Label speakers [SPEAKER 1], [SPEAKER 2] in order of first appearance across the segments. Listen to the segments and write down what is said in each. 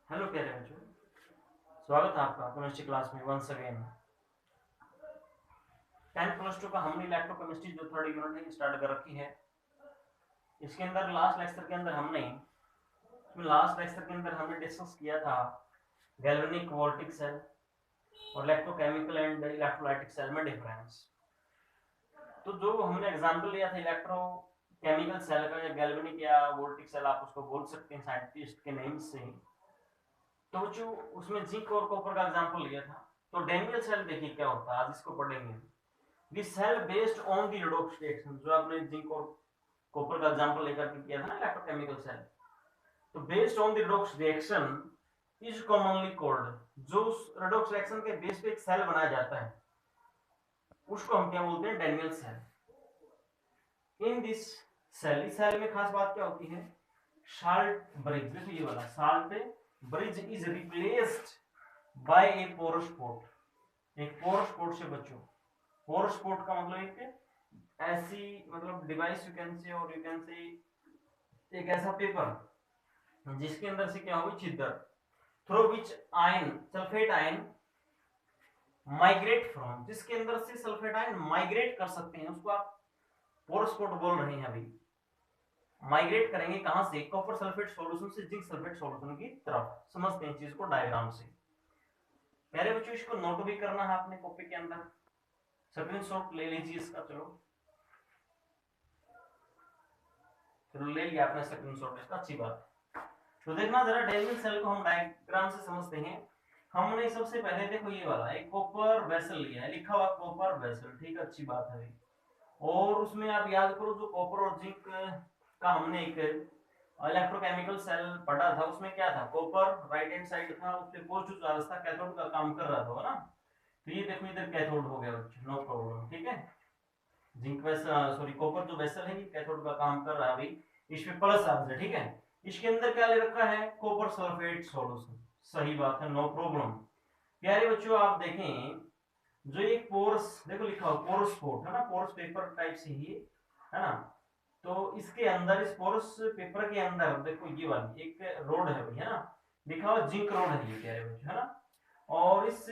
[SPEAKER 1] Hello प्यारे बच्चों, स्वागत है आपका केमिस्ट्री क्लास में वंस अगेन। 10+2 का हमने इलेक्ट्रोकेमिस्ट्री जो थर्ड यूनिट है स्टार्ट कर रखी है। इसके अंदर लास्ट लेक्चर के अंदर हमने डिस्कस किया था गैल्वेनिक वोल्टिक सेल और इलेक्ट्रोकेमिकल एंड इलेक्ट्रोलाइटिक सेल में डिफरेंस। तो जो हमने एग्जांपल लिया था इलेक्ट्रोकेमिकल सेल का या गैल्वेनिक या वोल्टिक सेल, आप उसको बोल सकते हैं साइंटिस्ट के नेम से। तो जो उसमें जिंक और कॉपर का एग्जांपल लिया था। तो डैनियल सेल देखिए क्या होता है, आज इसको पढ़ेंगे। This cell based on the redox reaction, जो आपने जिंक और कॉपर का एग्जांपल लेकर के किया था ना इलेक्ट्रोकेमिकल सेल, तो based on the redox reaction is commonly called, जो रेडॉक्स रिएक्शन के बेस पे एक सेल बनाया जाता है उसको हम क्या बोलते हैं, Daniell cell. In this cell, इस सेल में खास बात क्या होती है, साल्ट ब्रिज, देखो ये वाला salt bridge is replaced by a porous port. एक पोरस पोर्ट से बच्चों, पोरस पोर्ट का मतलब एक ऐसी मतलब डिवाइस यू कैन से, और यू कैन से एक ऐसा पेपर जिसके अंदर से क्या होगी, छिद्र, through which ion sulphate ion migrate from, जिसके अंदर से सल्फेट आयन माइग्रेट कर सकते हैं, उसको आप पोरस पोर्ट बोल रहे हैं। अभी माइग्रेट करेंगे कहां से, कॉपर सल्फेट सॉल्यूशन से जिंक सल्फेट सॉल्यूशन की तरफ। समझते हैं चीज को डायग्राम से। प्यारे बच्चों, इसको नोट भी करना है आपने कॉपी के अंदर, स्क्रीनशॉट ले लीजिए इसका। चलो ले लिया आपने स्क्रीनशॉट इसका, अच्छी बात। तो देखना जरा डैनियल सेल को हम डायग्राम से समझते हैं। हमने सबसे पहले देखो ये वाला एक कॉपर वेसल लिया है, लिखा हुआ कॉपर वेसल, ठीक है, अच्छी बात है। और उसमें आप याद करो जो कॉपर और जिंक का हमने एक इलेक्ट्रोकेमिकल सेल पढ़ा था, उसमें क्या था, कॉपर राइट हैंड साइड था, उसपे पॉजिटिव चार्ज था, कैथोड का काम कर रहा था ना। तो ये देखो इधर कैथोड हो गया बच्चों, नो प्रॉब्लम, ठीक है। जिंक वेसल, सॉरी कॉपर जो वेसल है ये कैथोड का काम कर रहा है अभी, इसमें प्लस चार्ज है, ठीक है। इसके अंदर क्या ले रखा है, कॉपर सल्फेट सॉल्यूशन, सही बात है, नो प्रॉब्लम। प्यारे बच्चों आप देखें, जो एक पोरस देखो लिखा हुआ पोरस पोर्ट है ना, पोरस पेपर टाइप से ही है ना। तो इसके अंदर, इस पोरस पेपर के अंदर देखो ये वाली एक रोड है भाई, है ना, लिखा हुआ जिंक रोड है ये, प्यारे बच्चों, है ना। और इस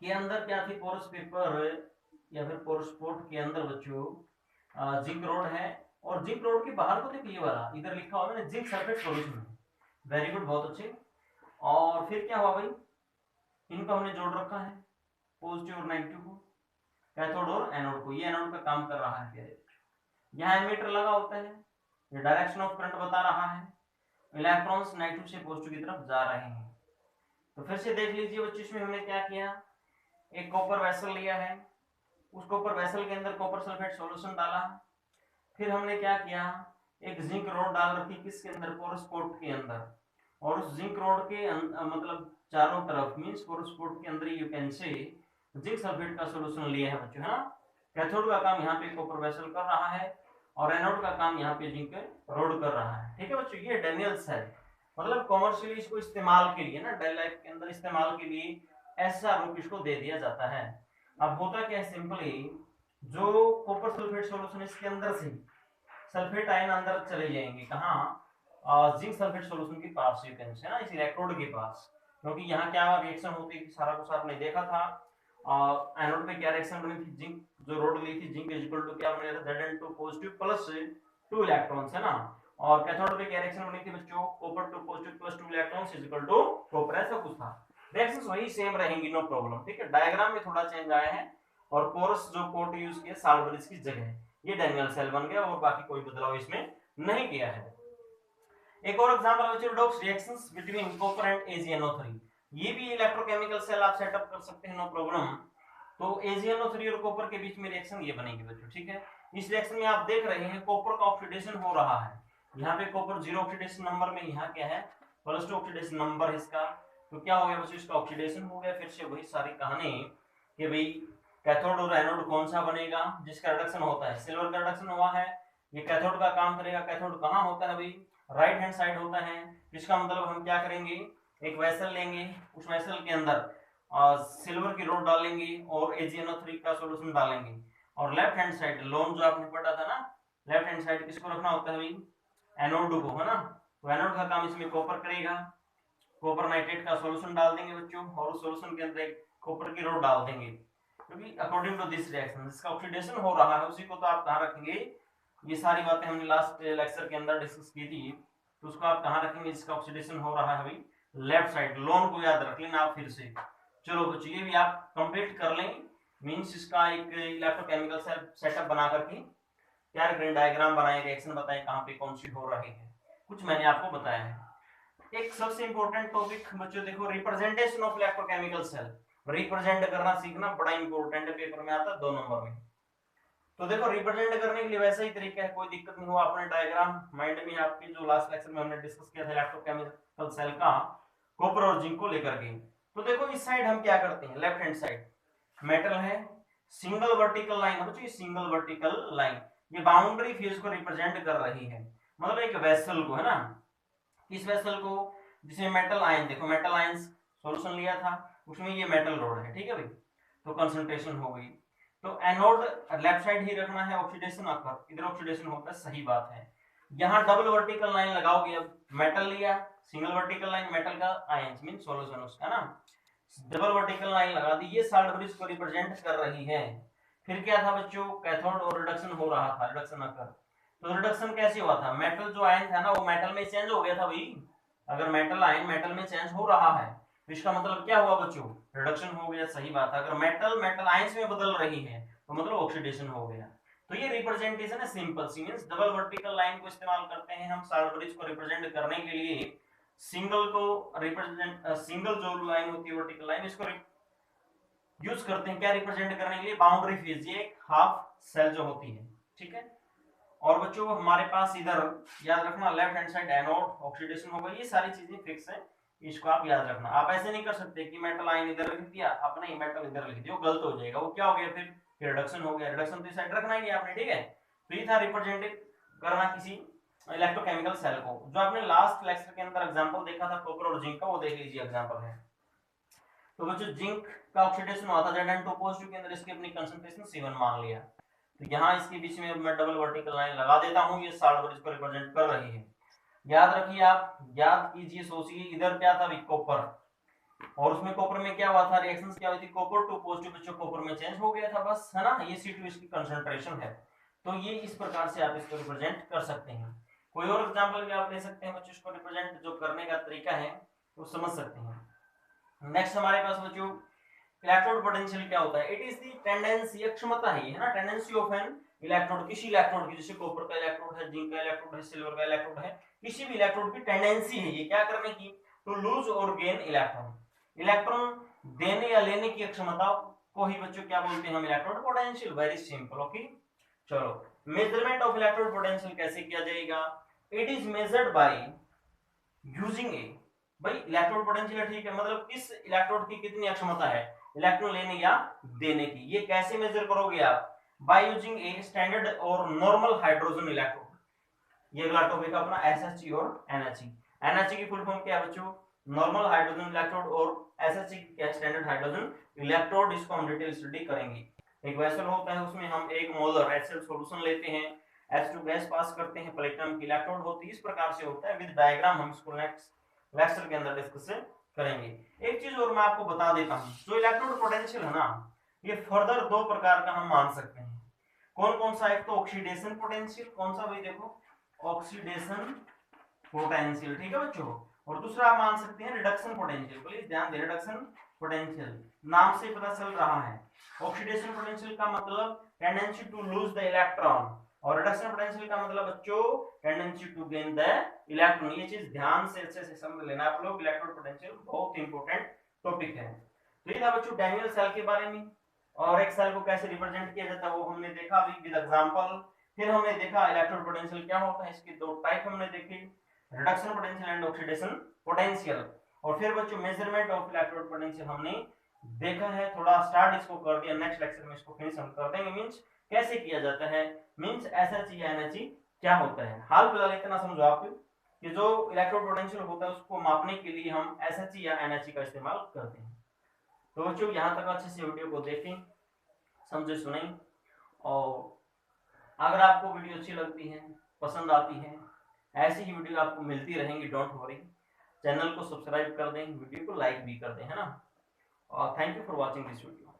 [SPEAKER 1] के अंदर क्या थी, पोरस पेपर या फिर पोरस पोर्ट के अंदर बच्चों जिंक रोड है। और जिंक रोड के बाहर को देखो ये वाला इधर लिखा हुआ है जिंक सल्फेट सॉल्यूशन है। वेरी गुड, बहुत अच्छे। और फिर क्या हुआ भाई, इनको हमने जोड़ रखा है, पॉजिटिव और नेगेटिव को, कैथोड और एनोड को, ये एनोड का काम कर रहा है। यहाँ एमीटर लगा होता है, ये डायरेक्शन ऑफ करंट बता रहा है, इलेक्ट्रॉन्स नेगेटिव से पॉजिटिव की तरफ जा रहे हैं। तो फिर से देख लीजिए बच्चों, इसमें हमने क्या किया, एक कॉपर वेसल लिया है, उस कॉपर वेसल के अंदर कॉपर सल्फेट सॉल्यूशन डाला। फिर हमने क्या किया, एक जिंक रोड डाल रखी किसके अंदर, पोरस पोर्ट के अंदर। और उस जिंक रोड के मतलब चारों तरफ मींस पोरस पोर्ट के अंदर you can say zinc sulphate का सॉल्यूशन लिया है बच्चों, है ना। कैथोड का काम यहाँ पे कॉपर वेसल कर रहा है और एनोड का काम यहाँ पे जिंक रोड कर रहा है, ठीक है बच्चों। ये डैनियल सेल मतलब कॉमर्शियली इसको इस्तेमाल के लिए ना, डेली लाइफ के अंदर इस्तेमाल के लिए ऐसा रूप इसको दे दिया जाता है। अब होता क्या है, सिंपली जो कॉपर सल्फेट सॉल्यूशन इसके अंदर से सल्फेट आयन अंदर चले जाएंगे कहाँ, जिंक सल्फेट सॉल्यूशन के पास, यू कैन से ना, इस इलेक्ट्रोड के पास। क्योंकि यहाँ क्या रिएक्शन होती है सारा कुछ आपने देखा था। एनोड में क्या रिएक्शन बनी थी, जिंक जो रोड ली थी, जिंक इज इक्वल टू क्या बना था, Zn2 पॉजिटिव प्लस 2 इलेक्ट्रॉन्स, है ना। और कैथोड में क्या रिएक्शन बनी थी बच्चों, copper 2 positive plus 2 electrons is equal to copper, ऐसा कुछ था। रिएक्शंस वही सेम रहेंगी, नो प्रॉब्लम, ठीक है। डायग्राम में थोड़ा चेंज आया है और पोरस जो पोर्ट यूज किया साल्ट ब्रिज की जगह, ये डैनियल सेल बन गया और बाकी कोई बदलाव इसमें नहीं किया है। एक और एग्जांपल है redox reactions between copper and AgNO3, ये भी इलेक्ट्रोकेमिकल सेल आप सेटअप कर सकते हैं, नो प्रॉब्लम। तो AgNO3 और कॉपर के बीच में रिएक्शन ये बनेगी बच्चों, ठीक है। इस रिएक्शन में आप देख रहे हैं कॉपर का ऑक्सीडेशन हो रहा है, यहाँ पे कॉपर 0 ऑक्सीडेशन नंबर में, यहाँ क्या है +2 ऑक्सीडेशन नंबर है इसका। तो क्या हो गया बच्चों, इसका ऑक्सीडेशन हो गया। फिर से वही सारी कहानी कि भाई कैथोड और एनोड कौन सा बनेगा, जिसका रिडक्शन होता है, सिल्वर का रिडक्शन हुआ है, ये कैथोड का काम करेगा। कैथोड कहाँ होता है भाई, राइट हैंड साइड होता है। इसका मतलब हम क्या करेंगे, एक वेसल लेंगे, उस वेसल के अंदर सिल्वर की रोड डालेंगे और AgNO3 का सॉल्यूशन डालेंगे। और लेफ्ट हैंड साइड लोन जो आपने पढ़ा था ना, लेफ्ट हैंड साइड किसको रखना होता है भाई, एनोड को, है ना। तो एनोड का काम इसमें कॉपर करेगा, कॉपर नाइट्रेट का सॉल्यूशन डाल देंगे बच्चों, और उस सॉल्यूशन के अंदर एक कॉपर की रोड डाल देंगे, क्योंकि अकॉर्डिंग टू दिस रिएक्शन जिसका ऑक्सीडेशन हो रहा है उसी को तो आप कहाँ रखेंगे, ये सारी बातें हमने लास्ट लेक्चर के अंदर डिस्कस की थी, तो उसको आप कहाँ रखेंगे जिसका ऑक्सीडेशन हो रहा है अभी लेफ्ट साइड, लोन को याद रख लेना आप फिर से। चलो बच्चों ये भी आप कंप्लीट कर लेंगे, मींस इसका एक इलेक्ट्रोकेमिकल सेटअप बना करके क्या डायग्राम बनाए, रिएक्शन बताए कहाँ पे कौन सी हो रही है, कुछ मैंने आपको बताया है। एक सबसे इंपॉर्टेंट टॉपिक बच्चों देखो, representation of electrochemical cell, represent करना सीखना बड़ा इंपॉर्टेंट है, पेपर में आता है 2 नंबर में। तो देखो रिप्रेजेंट करने के लिए वैसा ही तरीका है, कोई दिक्कत नहीं हुआ, अपने डायग्राम माइंड में आपके जो लास्ट लेक्चर में हमने डिस्कस किया था इलेक्ट्रोकेमिकल सेल का कॉपर और जिंक को लेकर के। तो देखो इस साइड हम क्या करते हैं, लेफ्ट हैंड साइड मेटल है, सिंगल वर्टिकल लाइन है बच्चों, सिंगल वर्टिकल लाइन ये बाउंड्री फेज को रिप्रेजेंट कर रही है, मतलब एक वेसल को है ना, इस वेसल को जिसमें मेटल आयन, देखो मेटल आयन सॉल्यूशन लिया था उसमें ये मेटल रोड है, ठीक है भाई, तो कंसंट्रेशन हो गई। तो एनोड लेफ्ट साइड ही रखना है, ऑक्सीडेशन अकर इधर ऑक्सीडेशन होता है, सही बात है। यहाँ डबल वर्टिकल लाइन लगाओगे, अब मेटल लिया सिंगल वर्टिकल लाइन, मेटल का आयन मीन सॉल्यूशन उसका ना, डबल वर्टिकल लाइन लगा दी, ये साल्ट ब्रिज को रिप्रेजेंट कर रही है। फिर क्या था बच्चों, कैथोड और रिडक्शन हो रहा था, रिडक्शन अकर, तो रिडक्शन कैसे हुआ था, मेटल जो आयन था ना वो मेटल में चेंज हो गया था भाई, अगर मेटल आयन मेटल में चेंज हो रहा है तो इसका मतलब क्या हुआ बच्चों, रिडक्शन हो गया, सही बात है। अगर मेटल मेटल आयंस में बदल रही है तो मतलब ऑक्सीडेशन हो गया। तो ये रिप्रेजेंटेशन है सिंपल सी, मींस डबल वर्टिकल लाइन को इस्तेमाल करते हैं हम साल्ट ब्रिज को रिप्रेजेंट करने के लिए, सिंगल को रिप्रेजेंट सिंगल जो लाइन होती है वर्टिकल लाइन इसको यूज करते हैं क्या रिप्रेजेंट करने के लिए, बाउंड्री फेज, ये हाफ सेल जो होती है, ठीक है। और बच्चों हमारे पास इधर याद रखना left hand side anode oxidation होगा, ये सारी चीजें फिक्स है, इसको आप याद रखना। आप ऐसे नहीं कर सकते कि मेटल आयन इधर लिख दिया आपने, मेटल इधर लिख दिया, गलत हो जाएगा, वो क्या हो गया फिर रिडक्शन हो गया, रिडक्शन तो इस साइड रखना ही नहीं आपने, ठीक है। तो ये था रिप्रेजेंट करना किसी इलेक्ट्रोकेमिकल सेल को, जो आपने लास्ट लेक्चर के अंदर एग्जांपल देखा था कॉपर और जिंक का, वो देख लीजिए एग्जांपल है। तो बच्चों जिंक का ऑक्सीडेशन हुआ था Zn2 पॉजिटिव के अंदर, इसकी अपनी कंसंट्रेशन 7 मान लिया, तो यहाँ इसके बीच में मैं डबल वर्टिकल लाइन लगा देता हूँ, ये साल्ट ब्रिज को रिप्रेजेंट कर रही है। याद रखिए आप, याद कीजिए सोचिए, इधर क्या था कॉपर, और उसमें कॉपर में क्या हुआ था, रिएक्शंस क्या हुई थी, कॉपर टू पॉजिटिव बच्चों कॉपर में चेंज हो गया था, बस है ना, ये C2 इसकी कंसंट्रेशन है। तो ये इस प्रकार से आप इसको रिप्रेजेंट कर सकते हैं। कोई और एग्जांपल भी आप ले सकते हैं बच्चों, इसको रिप्रेजेंट जो करने का तरीका है वो समझ सकते हैं। नेक्स्ट हमारे पास बच्चों इलेक्ट्रोड पोटेंशियल क्या होता है, इट इज द टेंडेंसी, क्षमता है ना, टेंडेंसी ऑफ एन इलेक्ट्रोड, किसी इलेक्ट्रोड की, जैसे कॉपर का इलेक्ट्रोड है, जिंक का इलेक्ट्रोड है, सिल्वर का इलेक्ट्रोड है, किसी भी इलेक्ट्रोड की टेंडेंसी है ये क्या करने की, टू लूज और गेन इलेक्ट्रॉन, इलेक्ट्रॉन देने या लेने की क्षमता को ही बच्चों क्या बोलते हैं हम, electrode potential, very simple, okay. चलो मेजरमेंट ऑफ इलेक्ट्रोड पोटेंशियल कैसे किया जाएगा, it is measured by using ए, भाई इलेक्ट्रोड पोटेंशियल ठीक है, मतलब किस इलेक्ट्रोड की कितनी क्षमता है इलेक्ट्रॉन लेने या देने की, ये कैसे मेजर करोगे आप, बाय यूजिंग ए स्टैंडर्ड और नॉर्मल हाइड्रोजन इलेक्ट्रोड। ये अगला टॉपिक अपना SHE और NHE। NHE की फुल फॉर्म क्या है बच्चों, नॉर्मल हाइड्रोजन इलेक्ट्रोड, और SHE क्या स्टैंडर्ड हाइड्रोजन इलेक्ट्रोड, इसको हम डिटेल स्टडी करेंगे। एक वेसल होता है उसमें हम 1 मोलर HCl सॉल्यूशन लेते हैं, H2 गैस पास करते हैं, प्लेटिनम की इलेक्ट्रोड होती है, इस प्रकार से होता है, विद डायग्राम हम इसको नेक्स्ट लेक्चर के अंदर डिस्कस करेंगे। एक चीज और मैं आपको बता देता हूं, जो इलेक्ट्रोड पोटेंशियल है ना, ये फर्दर 2 प्रकार का हम मान सकते हैं, कौन कौन सा, एक तो ऑक्सीडेशन पोटेंशियल, कौन सा भाई देखो ऑक्सीडेशन पोटेंशियल, ठीक है बच्चों, और दूसरा आप मान सकते हैं रिडक्शन पोटेंशियल, प्लीज ध्यान दें, रिडक्शन पोटेंशियल नाम से पता चल रहा है, ऑक्सीडेशन पोटेंशियल का मतलब tendency to lose the electron, और रिडक्शन पोटेंशियल का मतलब बच्चों tendency to gain the electron. ये चीज ध्यान से अच्छे से समझ लेना आप लोग, इलेक्ट्रोड पोटेंशियल बहुत इंपॉर्टेंट टॉपिक है। तो ये था बच्चों डैनियल सेल के बारे में, और एक सेल को कैसे रिप्रेजेंट किया जाता है वो हमने देखा अभी विद एग्जांपल। फिर हमने देखा इलेक्ट्रोड पोटेंशियल क्या होता है, इसके 2 टाइप हमने देखे, reduction potential and oxidation potential. और फिर बच्चों मेजरमेंट ऑफ इलेक्ट्रोड पोटेंशियल हमने देखा है, थोड़ा स्टार्ट इसको कर दिया, नेक्स्ट लेक्चर में इसको फिनिश हम कर देंगे, मींस कैसे किया जाता है, मींस SHE या NHE क्या होता है। हाल फिलहाल इतना समझो आप कि जो इलेक्ट्रोड पोटेंशियल होता है उसको मापने के लिए हम SHE या NHE का इस्तेमाल करते हैं। तो बच्चों यहाँ तक अच्छे से वीडियो को देखें, समझे सुने, और अगर आपको वीडियो अच्छी लगती है, पसंद आती है, ऐसी ही वीडियो आपको मिलती रहेंगी, डोंट वरी। चैनल को सब्सक्राइब कर दें, वीडियो को लाइक भी कर दें, है ना। और thank you for watching this video.